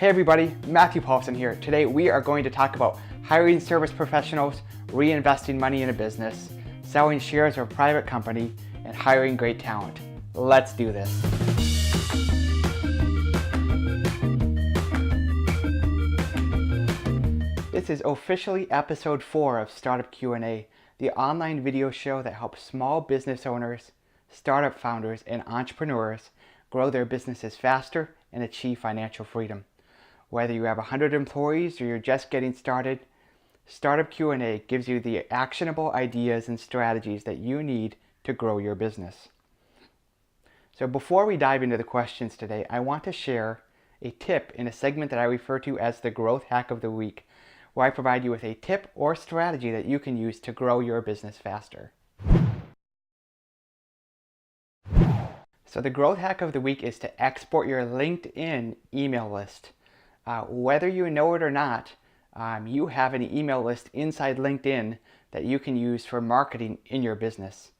Hey everybody, Matthew Paulson here. Today we are going to talk about hiring service professionals, reinvesting money in a business, selling shares of a private company, and hiring great talent. Let's do this. This is officially episode 4 of Startup Q&A, the online video show that helps small business owners, startup founders, and entrepreneurs grow their businesses faster and achieve financial freedom. Whether you have 100 employees or you're just getting started, Startup Q&A gives you the actionable ideas and strategies that you need to grow your business. So before we dive into the questions today, I want to share a tip in a segment that I refer to as the Growth Hack of the Week, where I provide you with a tip or strategy that you can use to grow your business faster. So the Growth Hack of the Week is to export your LinkedIn email list. Whether you know it or not, you have an email list inside LinkedIn that you can use for marketing in your business.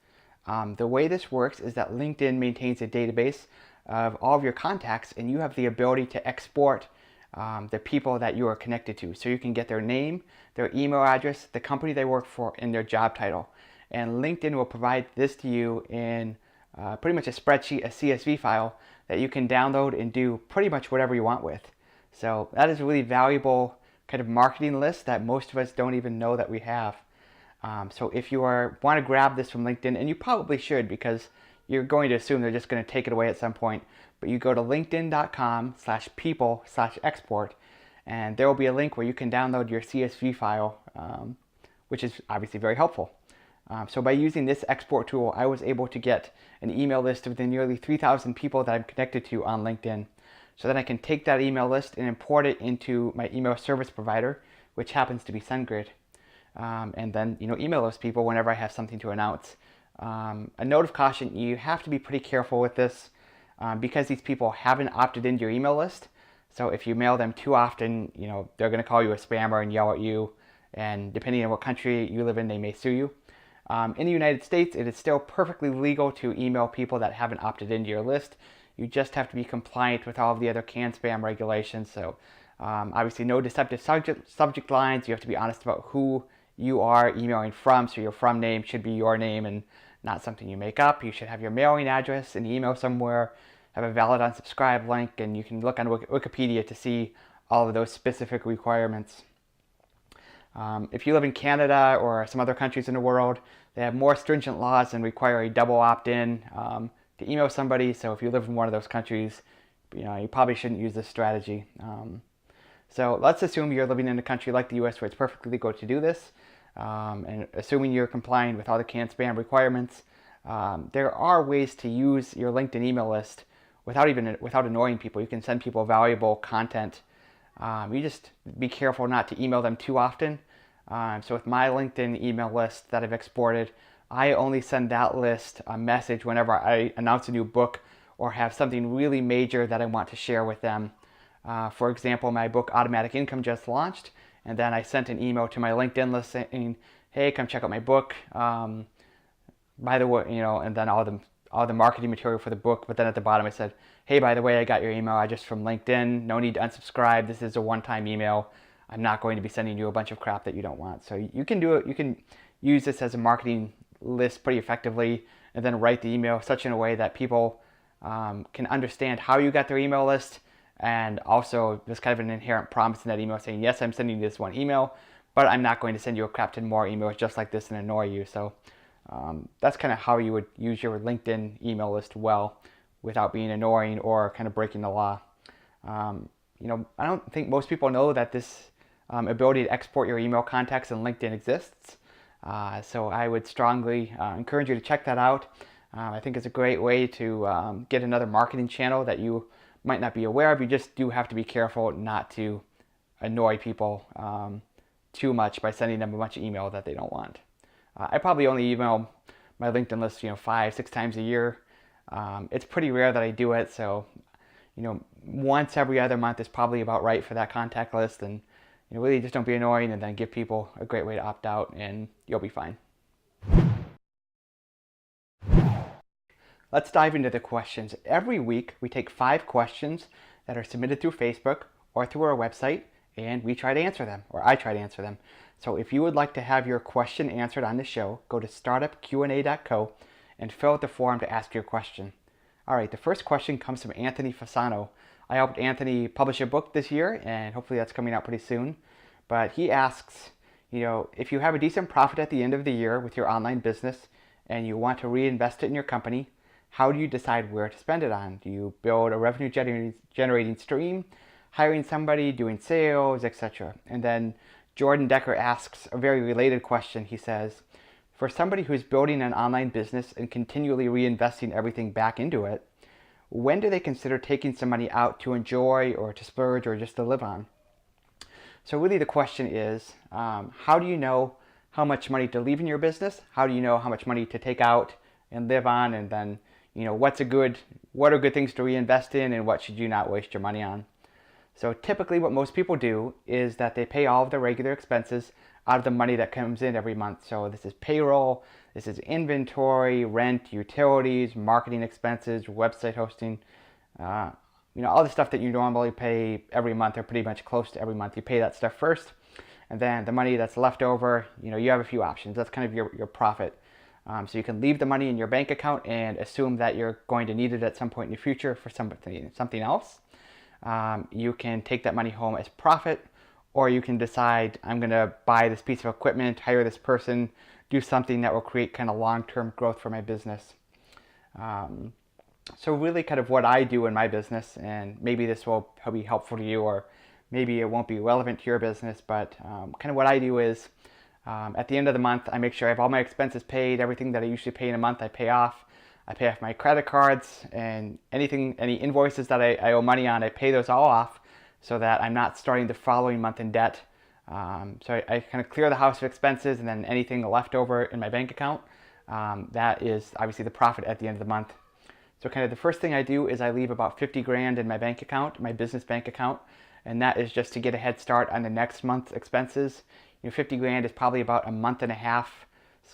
The way this works is that LinkedIn maintains a database of all of your contacts, and you have the ability to export the people that you are connected to. So you can get their name, their email address, the company they work for, and their job title. And LinkedIn will provide this to you in pretty much a spreadsheet, a CSV file that you can download and do pretty much whatever you want with. So that is a really valuable kind of marketing list that most of us don't even know that we have. So if you want to grab this from LinkedIn, and you probably should because you're going to assume they're just going to take it away at some point, but you go to linkedin.com/people/export, and there will be a link where you can download your CSV file, which is obviously very helpful. So by using this export tool, I was able to get an email list of the nearly 3,000 people that I'm connected to on LinkedIn. So then I can take that email list and import it into my email service provider, which happens to be SendGrid. And then email those people whenever I have something to announce. A note of caution, you have to be pretty careful with this because these people haven't opted into your email list. So if you mail them too often, they're going to call you a spammer and yell at you. And depending on what country you live in, they may sue you. In the United States, it is still perfectly legal to email people that haven't opted into your list. You just have to be compliant with all of the other CAN spam regulations. So obviously no deceptive subject lines. You have to be honest about who you are emailing from. So your from name should be your name and not something you make up. You should have your mailing address and email somewhere, have a valid unsubscribe link, and you can look on Wikipedia to see all of those specific requirements. If you live in Canada or some other countries in the world, they have more stringent laws and require a double opt-in to email somebody. So if you live in one of those countries, you probably shouldn't use this strategy. So let's assume you're living in a country like the US where it's perfectly legal to do this. And assuming you're complying with all the CAN spam requirements, there are ways to use your LinkedIn email list without annoying people. You can send people valuable content. You just be careful not to email them too often. So with my LinkedIn email list that I've exported, I only send that list a message whenever I announce a new book or have something really major that I want to share with them. For example, my book Automatic Income just launched, and then I sent an email to my LinkedIn list saying, "Hey, come check out my book." By the way, and then all the marketing material for the book. But then at the bottom I said, "Hey, by the way, I got your email address from LinkedIn. No need to unsubscribe. This is a one-time email. I'm not going to be sending you a bunch of crap that you don't want." So you can do it. You can use this as a marketing list pretty effectively, and then write the email such in a way that people can understand how you got their email list, and also there's kind of an inherent promise in that email saying, yes, I'm sending you this one email, but I'm not going to send you a crap ton more emails just like this and annoy you. So that's kind of how you would use your LinkedIn email list well without being annoying or kind of breaking the law. I don't think most people know that this ability to export your email contacts in LinkedIn exists. So I would strongly encourage you to check that out. I think it's a great way to get another marketing channel that you might not be aware of. You just do have to be careful not to annoy people too much by sending them a bunch of email that they don't want. I probably only email my LinkedIn list 5-6 times a year. It's pretty rare that I do it, so once every other month is probably about right for that contact list. And really just don't be annoying, and then give people a great way to opt out, and you'll be fine. Let's dive into the questions. Every week we take 5 questions that are submitted through Facebook or through our website, and we try to answer them, or I try to answer them. So if you would like to have your question answered on the show, go to startupqna.co and fill out the form to ask your question. All right, the first question comes from Anthony Fasano. I helped Anthony publish a book this year, and hopefully that's coming out pretty soon. But he asks, if you have a decent profit at the end of the year with your online business and you want to reinvest it in your company, how do you decide where to spend it on? Do you build a revenue generating stream, hiring somebody, doing sales, etc.? And then Jordan Dekker asks a very related question. He says, for somebody who's building an online business and continually reinvesting everything back into it, when do they consider taking some money out to enjoy or to splurge or just to live on? So really the question is, how do you know how much money to leave in your business? How do you know how much money to take out and live on? And then, what are good things to reinvest in, and what should you not waste your money on? So typically what most people do is that they pay all of their regular expenses out of the money that comes in every month. So this is payroll, this is inventory, rent, utilities, marketing expenses, website hosting, all the stuff that you normally pay every month, or pretty much close to every month. You pay that stuff first, and then the money that's left over, you have a few options. That's kind of your profit. So you can leave the money in your bank account and assume that you're going to need it at some point in the future for something else. You can take that money home as profit, or you can decide, I'm going to buy this piece of equipment, hire this person, do something that will create kind of long-term growth for my business. So really kind of what I do in my business, and maybe this will be helpful to you, or maybe it won't be relevant to your business, but kind of what I do is at the end of the month, I make sure I have all my expenses paid. Everything that I usually pay in a month, I pay off. I pay off my credit cards, and any invoices that I owe money on, I pay those all off so that I'm not starting the following month in debt. So I kind of clear the house of expenses, and then anything left over in my bank account, that is obviously the profit at the end of the month. So kind of the first thing I do is I leave about 50 grand in my bank account, my business bank account, and that is just to get a head start on the next month's expenses. 50 grand is probably about a month and a half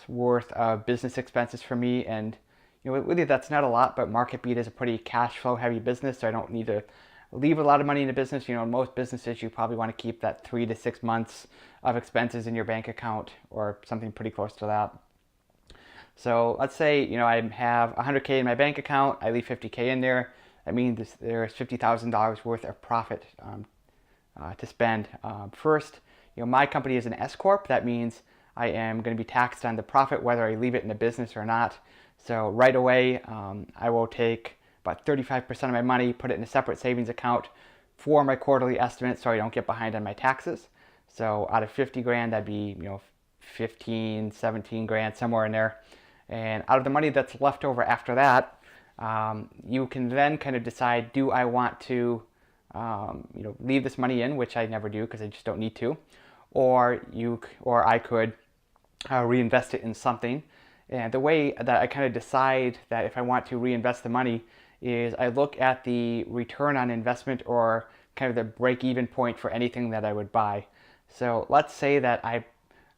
worth of business expenses for me, and really that's not a lot, but MarketBeat is a pretty cash flow heavy business, so I don't need to leave a lot of money in the business. In most businesses you probably want to keep that 3 to 6 months of expenses in your bank account, or something pretty close to that. So let's say I have 100K in my bank account, I leave 50K in there. That means there's $50,000 worth of profit to spend. First, my company is an S Corp. That means I am going to be taxed on the profit whether I leave it in the business or not. So right away, I will take about 35% of my money, put it in a separate savings account for my quarterly estimate, so I don't get behind on my taxes. So out of 50 grand, that'd be 15, 17 grand, somewhere in there. And out of the money that's left over after that, you can then kind of decide, do I want to leave this money in, which I never do because I just don't need to, or I could reinvest it in something. And the way that I kind of decide that if I want to reinvest the money is I look at the return on investment, or kind of the break-even point for anything that I would buy. So let's say that I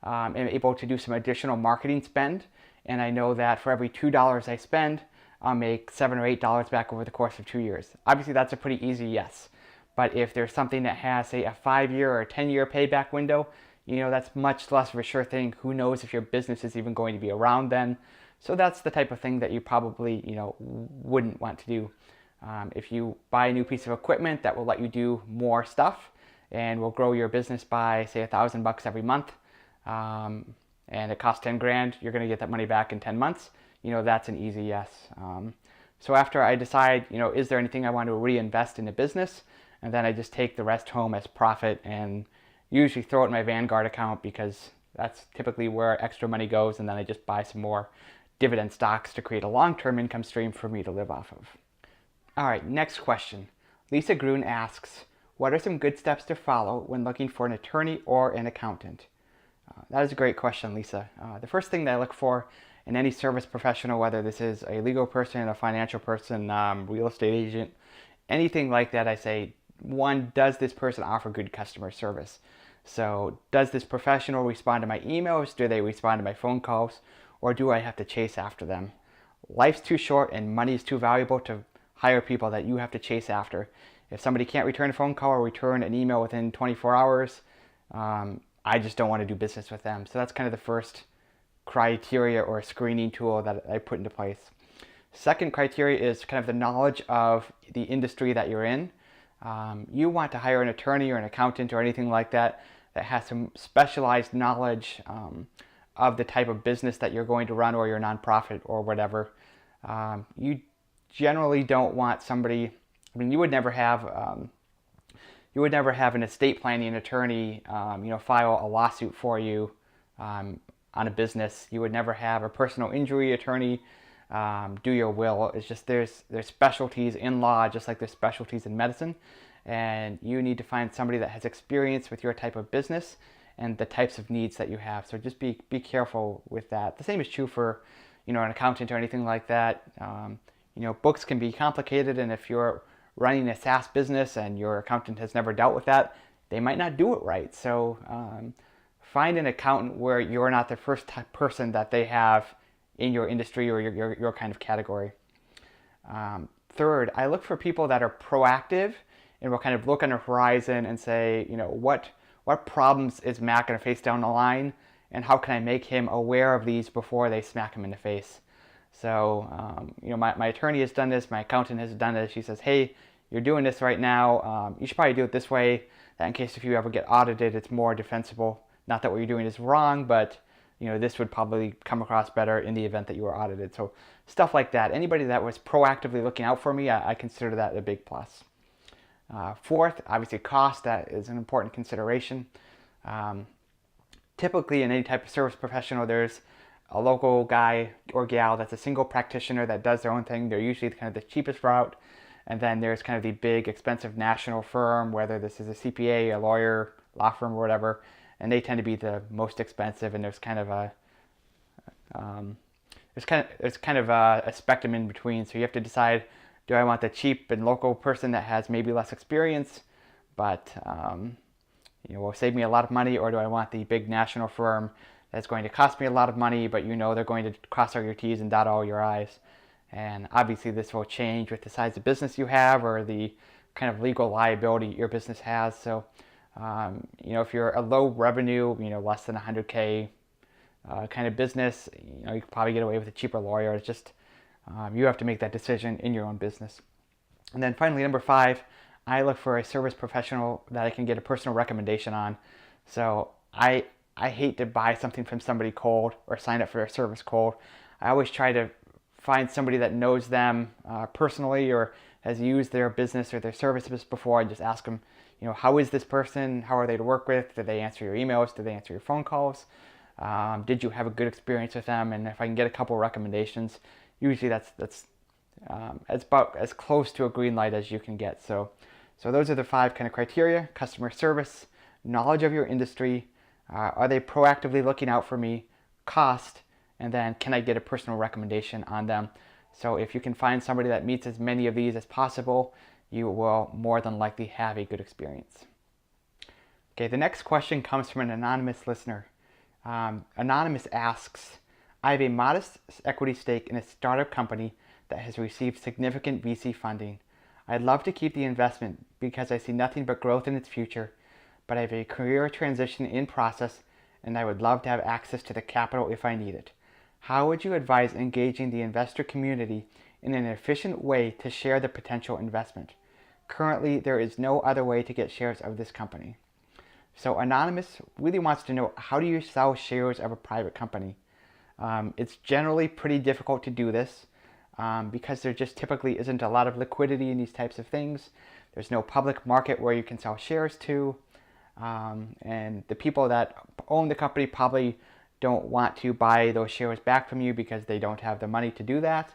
am able to do some additional marketing spend, and I know that for every $2 I spend, I'll make $7 or $8 back over the course of 2 years. Obviously that's a pretty easy yes. But if there's something that has, say, a 5-year or a 10-year payback window, that's much less of a sure thing. Who knows if your business is even going to be around then? So that's the type of thing that you probably, wouldn't want to do. If you buy a new piece of equipment that will let you do more stuff and will grow your business by, say, $1,000 every month, and it costs 10 grand, you're going to get that money back in 10 months. That's an easy yes. So after I decide, is there anything I want to reinvest in the business? And then I just take the rest home as profit and usually throw it in my Vanguard account, because that's typically where extra money goes. And then I just buy some more dividend stocks to create a long-term income stream for me to live off of. All right, next question. Lisa Groon asks, what are some good steps to follow when looking for an attorney or an accountant? That is a great question, Lisa. The first thing that I look for in any service professional, whether this is a legal person, a financial person, real estate agent, anything like that, I say, one, does this person offer good customer service? So does this professional respond to my emails? Do they respond to my phone calls? Or do I have to chase after them? Life's too short and money is too valuable to hire people that you have to chase after. If somebody can't return a phone call or return an email within 24 hours, I just don't want to do business with them. So that's kind of the first criteria or screening tool that I put into place. Second criteria is kind of the knowledge of the industry that you're in. You want to hire an attorney or an accountant or anything like that that has some specialized knowledge of the type of business that you're going to run, or your nonprofit or whatever. You generally don't want somebody, I mean, you would never have an estate planning attorney, file a lawsuit for you on a business. You would never have a personal injury attorney do your will. It's just there's specialties in law, just like there's specialties in medicine, and you need to find somebody that has experience with your type of business and the types of needs that you have. So just be careful with that. The same is true for an accountant or anything like that. Books can be complicated, and if you're running a SaaS business and your accountant has never dealt with that, they might not do it right. So find an accountant where you're not the first person that they have in your industry or your kind of category. Third, I look for people that are proactive and will kind of look on the horizon and say, what problems is Matt going to face down the line, and how can I make him aware of these before they smack him in the face? So, my attorney has done this, my accountant has done this. She says, hey, you're doing this right now. You should probably do it this way, that in case if you ever get audited, it's more defensible. Not that what you're doing is wrong, but this would probably come across better in the event that you were audited. So stuff like that. Anybody that was proactively looking out for me, I consider that a big plus. Fourth, obviously cost. That is an important consideration. Typically in any type of service professional, there's a local guy or gal that's a single practitioner that does their own thing. They're usually kind of the cheapest route. And then there's kind of the big expensive national firm, whether this is a CPA, a lawyer, law firm, or whatever, and they tend to be the most expensive. And there's kind of a spectrum in between. So you have to decide, do I want the cheap and local person that has maybe less experience, but will save me a lot of money, or do I want the big national firm that's going to cost me a lot of money, but they're going to cross all your T's and dot all your I's? And obviously this will change with the size of business you have or the kind of legal liability your business has. So, if you're a low revenue, less than 100K kind of business, you can probably get away with a cheaper lawyer. It's just, you have to make that decision in your own business. And then finally, number 5, I look for a service professional that I can get a personal recommendation on. So I hate to buy something from somebody cold or sign up for their service cold. I always try to find somebody that knows them personally or has used their business or their services before, and just ask them, how is this person? How are they to work with? Did they answer your emails? Did they answer your phone calls? Did you have a good experience with them? And if I can get a couple recommendations, usually that's about as close to a green light as you can get. So those are the 5 kind of criteria: customer service, knowledge of your industry, are they proactively looking out for me, cost, and then can I get a personal recommendation on them? So if you can find somebody that meets as many of these as possible, you will more than likely have a good experience. Okay, the next question comes from an anonymous listener. Anonymous asks, I have a modest equity stake in a startup company that has received significant VC funding. I'd love to keep the investment because I see nothing but growth in its future, but I have a career transition in process and I would love to have access to the capital if I need it. How would you advise engaging the investor community in an efficient way to share the potential investment? Currently, there is no other way to get shares of this company. So Anonymous really wants to know, how do you sell shares of a private company? It's generally pretty difficult to do this because there just typically isn't a lot of liquidity in these types of things. There's no public market where you can sell shares to. And the people that own the company probably don't want to buy those shares back from you because they don't have the money to do that.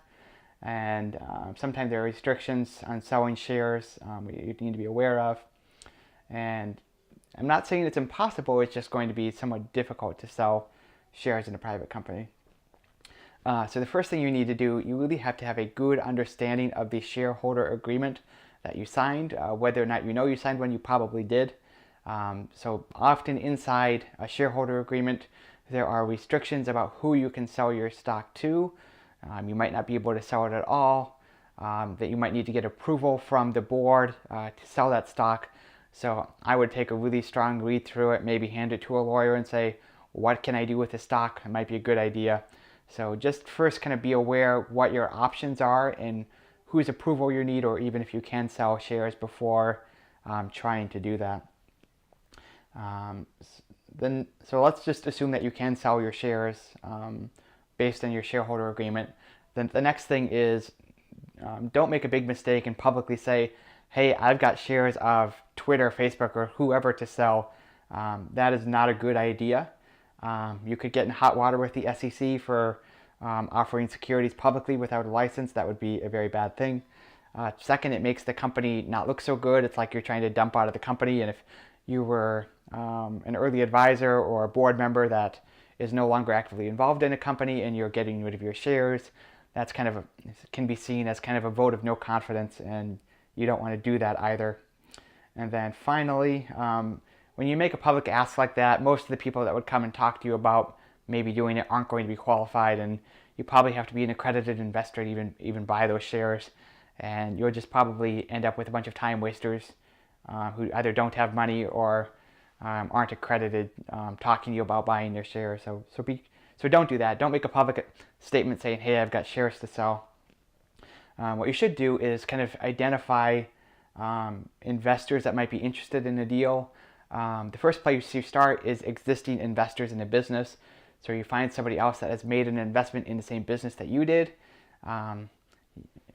And sometimes there are restrictions on selling shares you need to be aware of. And I'm not saying it's impossible, it's just going to be somewhat difficult to sell shares in a private company. So the first thing you need to do, you really have to have a good understanding of the shareholder agreement that you signed. Whether or not you signed one, you probably did. So often inside a shareholder agreement, there are restrictions about who you can sell your stock to. You might not be able to sell it at all. that you might need to get approval from the board to sell that stock. So I would take a really strong read through it, maybe hand it to a lawyer and say, what can I do with the stock? It might be a good idea. So just first kind of be aware what your options are and whose approval you need, or even if you can sell shares before trying to do that. So let's just assume that you can sell your shares based on your shareholder agreement. Then the next thing is don't make a big mistake and publicly say, hey, I've got shares of Twitter, Facebook, or whoever to sell. That is not a good idea. You could get in hot water with the SEC for offering securities publicly without a license. That would be a very bad thing. Second, it makes the company not look so good. It's like you're trying to dump out of the company, and if you were an early advisor or a board member that is no longer actively involved in a company and you're getting rid of your shares, that's can be seen as kind of a vote of no confidence, and you don't want to do that either. And then finally, when you make a public ask like that, most of the people that would come and talk to you about maybe doing it aren't going to be qualified, and you probably have to be an accredited investor to even buy those shares, and you'll just probably end up with a bunch of time wasters who either don't have money or aren't accredited talking to you about buying their shares. So don't do that. Don't make a public statement saying, hey, I've got shares to sell. What you should do is kind of identify investors that might be interested in a deal. The first place you start is existing investors in a business. So you find somebody else that has made an investment in the same business that you did.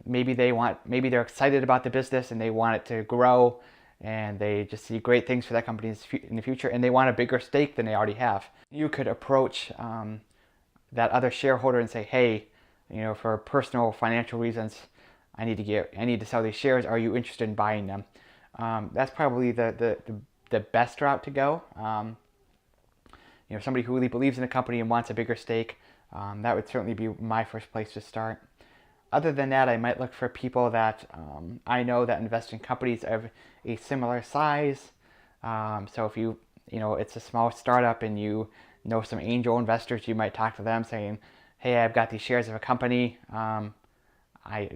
Maybe they're excited about the business and they want it to grow, and they just see great things for that company in the future, and they want a bigger stake than they already have. You could approach that other shareholder and say, hey, for personal financial reasons, I need to sell these shares. Are you interested in buying them? That's probably the best route to go. Somebody who really believes in the company and wants a bigger stake, that would certainly be my first place to start. Other than that, I might look for people that I know that invest in companies of a similar size. So if it's a small startup and you know some angel investors, you might talk to them saying, hey, I've got these shares of a company. I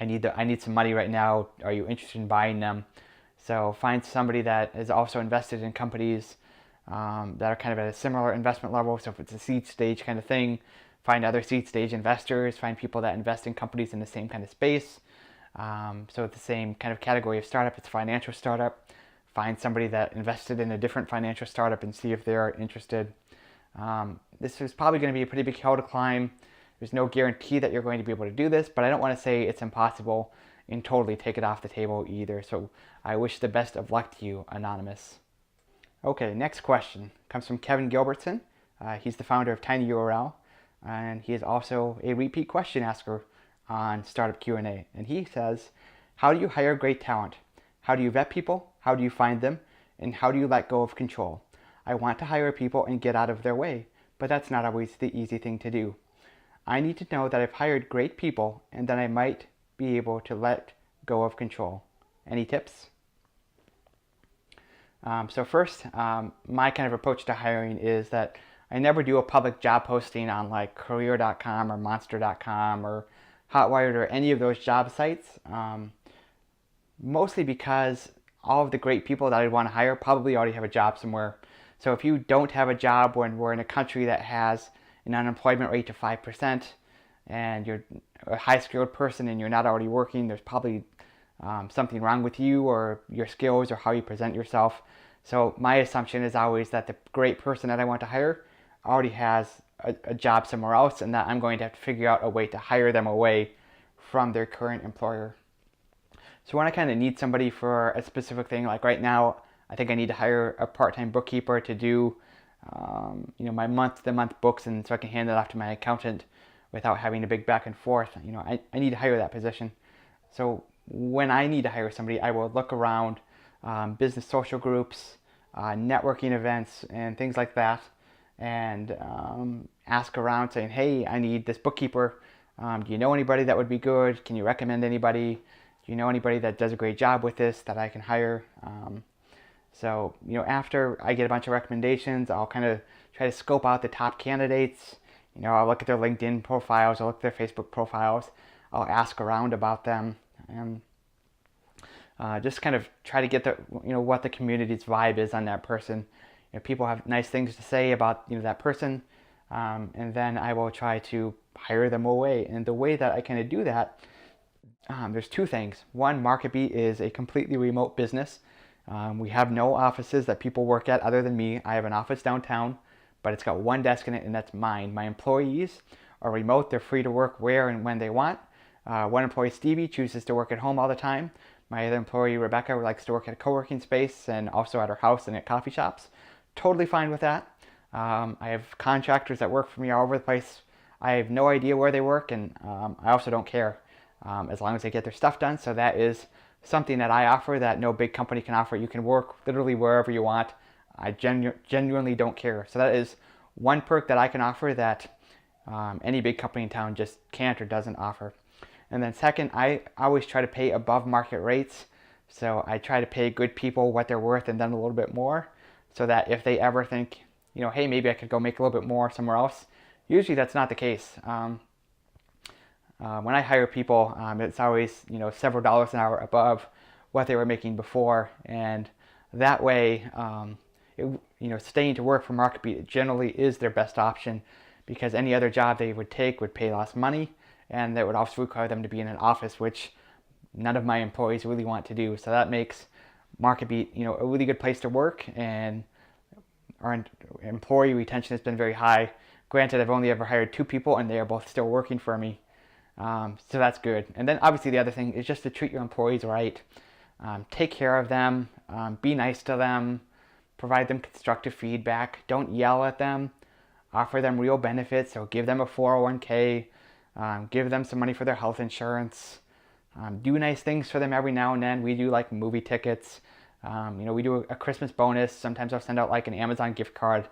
need some money right now. Are you interested in buying them? So find somebody that is also invested in companies that are kind of at a similar investment level. So if it's a seed stage kind of thing, find other seed stage investors, find people that invest in companies in the same kind of space. So the same kind of category of startup, it's a financial startup. Find somebody that invested in a different financial startup and see if they're interested. This is probably going to be a pretty big hill to climb. There's no guarantee that you're going to be able to do this, but I don't want to say it's impossible and totally take it off the table either. So I wish the best of luck to you, Anonymous. Okay, next question comes from Kevin Gilbertson. He's the founder of TinyURL, and he is also a repeat question asker on Startup Q&A. And he says, how do you hire great talent? How do you vet people? How do you find them? And how do you let go of control? I want to hire people and get out of their way, but that's not always the easy thing to do. I need to know that I've hired great people and that I might be able to let go of control. Any tips? So first, my kind of approach to hiring is that I never do a public job posting on like career.com or monster.com or Hotwired or any of those job sites, mostly because all of the great people that I'd want to hire probably already have a job somewhere. So if you don't have a job when we're in a country that has an unemployment rate of 5% and you're a high-skilled person and you're not already working, there's probably something wrong with you or your skills or how you present yourself. So my assumption is always that the great person that I want to hire already has a job somewhere else, and that I'm going to have to figure out a way to hire them away from their current employer. So when I kind of need somebody for a specific thing, like right now, I think I need to hire a part-time bookkeeper to do my month-to-month books, and so I can hand it off to my accountant without having a big back and forth. I need to hire that position. So when I need to hire somebody, I will look around business social groups, networking events, and things like that, and ask around saying, hey, I need this bookkeeper. Do you know anybody that would be good? Can you recommend anybody? Do you know anybody that does a great job with this that I can hire? So after I get a bunch of recommendations, I'll kind of try to scope out the top candidates. I'll look at their LinkedIn profiles, I'll look at their Facebook profiles. I'll ask around about them, and just kind of try to get the what the community's vibe is on that person. People have nice things to say about that person, and then I will try to hire them away. And the way that I kind of do that, there's two things. One, MarketBeat is a completely remote business. We have no offices that people work at other than me. I have an office downtown, but it's got one desk in it, and that's mine. My employees are remote. They're free to work where and when they want. One employee, Stevie, chooses to work at home all the time. My other employee, Rebecca, likes to work at a co-working space and also at her house and at coffee shops. Totally fine with that. I have contractors that work for me all over the place. I have no idea where they work, and I also don't care as long as they get their stuff done. So that is something that I offer that no big company can offer. You can work literally wherever you want. I genuinely don't care. So that is one perk that I can offer that any big company in town just can't or doesn't offer. And then second, I always try to pay above market rates. So I try to pay good people what they're worth and then a little bit more, so that if they ever think, hey, maybe I could go make a little bit more somewhere else, usually that's not the case. When I hire people, it's always several dollars an hour above what they were making before, and that way, staying to work for MarketBeat generally is their best option, because any other job they would take would pay less money, and that would also require them to be in an office, which none of my employees really want to do. So that makes MarketBeat, a really good place to work, and our employee retention has been very high. Granted, I've only ever hired 2 people, and they are both still working for me. So that's good. And then obviously the other thing is just to treat your employees right. Take care of them, be nice to them, provide them constructive feedback, don't yell at them, offer them real benefits. So give them a 401k, give them some money for their health insurance, do nice things for them every now and then. We do like movie tickets, we do a Christmas bonus. Sometimes I'll send out like an Amazon gift card,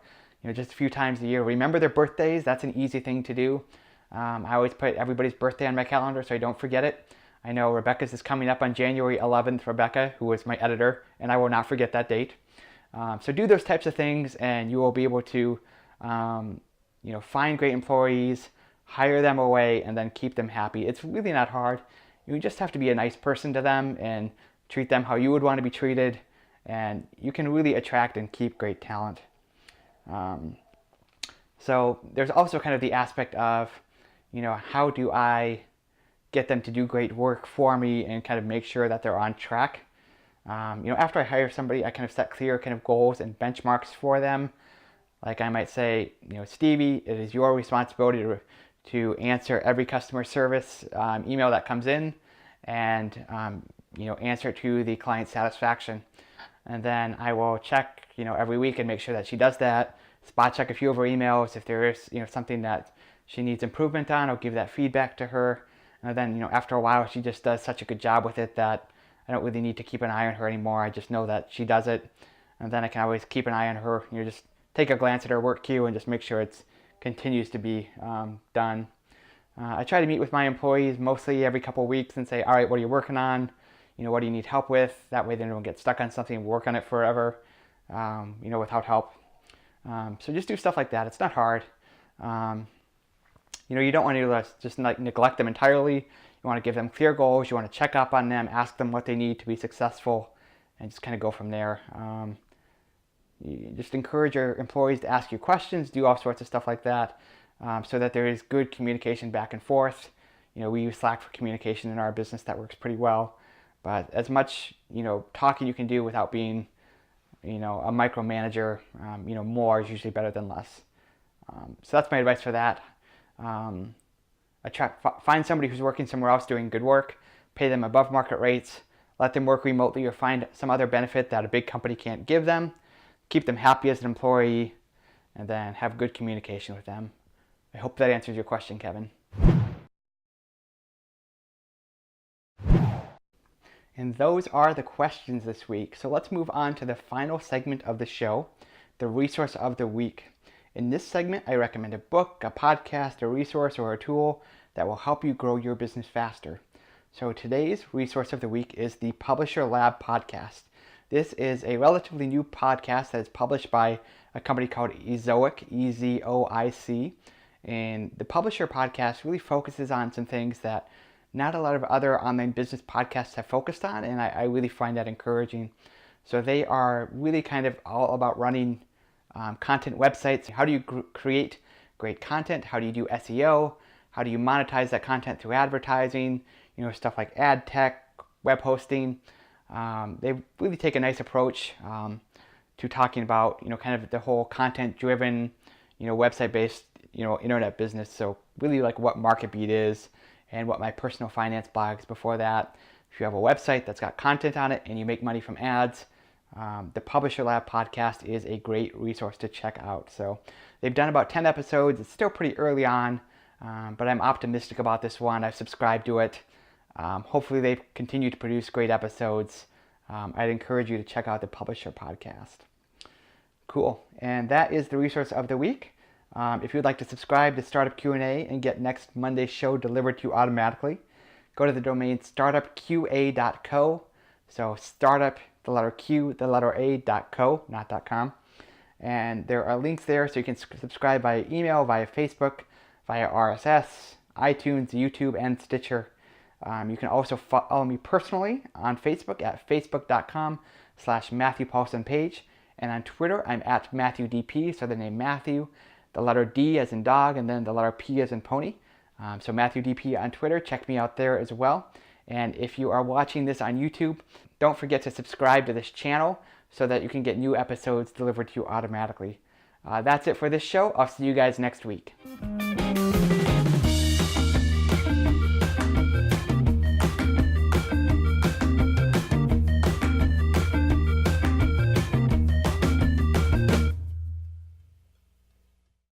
just a few times a year. Remember their birthdays. That's an easy thing to do. I always put everybody's birthday on my calendar so I don't forget it. I know Rebecca's is coming up on January 11th, Rebecca, who is my editor, and I will not forget that date. So do those types of things, and you will be able to, find great employees, hire them away, and then keep them happy. It's really not hard. You just have to be a nice person to them and treat them how you would want to be treated, and you can really attract and keep great talent. So there's also kind of the aspect of, how do I get them to do great work for me and kind of make sure that they're on track. After I hire somebody, I kind of set clear kind of goals and benchmarks for them. Like I might say, Stevie, it is your responsibility to answer every customer service email that comes in, and answer it to the client's satisfaction. And then I will check, every week and make sure that she does that. Spot check a few of her emails. If there is, something that she needs improvement on, I'll give that feedback to her. And then, after a while, she just does such a good job with it that I don't really need to keep an eye on her anymore. I just know that she does it. And then I can always keep an eye on her. Just take a glance at her work queue and just make sure it continues to be done. I try to meet with my employees mostly every couple of weeks and say, all right, what are you working on? What do you need help with? That way they don't get stuck on something and work on it forever, without help. So just do stuff like that. It's not hard. You don't want to just neglect them entirely. You want to give them clear goals. You want to check up on them, ask them what they need to be successful, and just kind of go from there. You just encourage your employees to ask you questions, do all sorts of stuff like that, so that there is good communication back and forth. We use Slack for communication in our business. That works pretty well. But as much, talking you can do without being, a micromanager, more is usually better than less. So that's my advice for that. Find somebody who's working somewhere else doing good work, pay them above market rates, let them work remotely, or find some other benefit that a big company can't give them, keep them happy as an employee, and then have good communication with them. I hope that answers your question, Kevin. And those are the questions this week. So let's move on to the final segment of the show, the resource of the week. In this segment, I recommend a book, a podcast, a resource, or a tool that will help you grow your business faster. So today's resource of the week is the Publisher Lab podcast. This is a relatively new podcast that is published by a company called Ezoic, E-Z-O-I-C. And the Publisher podcast really focuses on some things that not a lot of other online business podcasts have focused on, and I really find that encouraging. So they are really kind of all about running content websites. How do you create great content? How do you do SEO? How do you monetize that content through advertising? Stuff like ad tech, web hosting. They really take a nice approach to talking about, kind of the whole content-driven, website-based, internet business. So really like what MarketBeat is and what my personal finance blogs before that. If you have a website that's got content on it and you make money from ads, the Publisher Lab podcast is a great resource to check out. So they've done about 10 episodes. It's still pretty early on, but I'm optimistic about this one. I've subscribed to it. Hopefully they continue to produce great episodes. I'd encourage you to check out the Publisher podcast. Cool. And that is the resource of the week. If you'd like to subscribe to Startup Q&A and get next Monday's show delivered to you automatically, go to the domain startupqa.co. So startup, the letter Q, the letter A.co, not .com. And there are links there so you can subscribe via email, via Facebook, via RSS, iTunes, YouTube, and Stitcher. You can also follow me personally on Facebook at facebook.com/MatthewPaulsonPage. And on Twitter, I'm at MatthewDP, so the name Matthew, the letter D as in dog, and then the letter P as in pony. So MatthewDP on Twitter, check me out there as well. And if you are watching this on YouTube, don't forget to subscribe to this channel so that you can get new episodes delivered to you automatically. That's it for this show. I'll see you guys next week.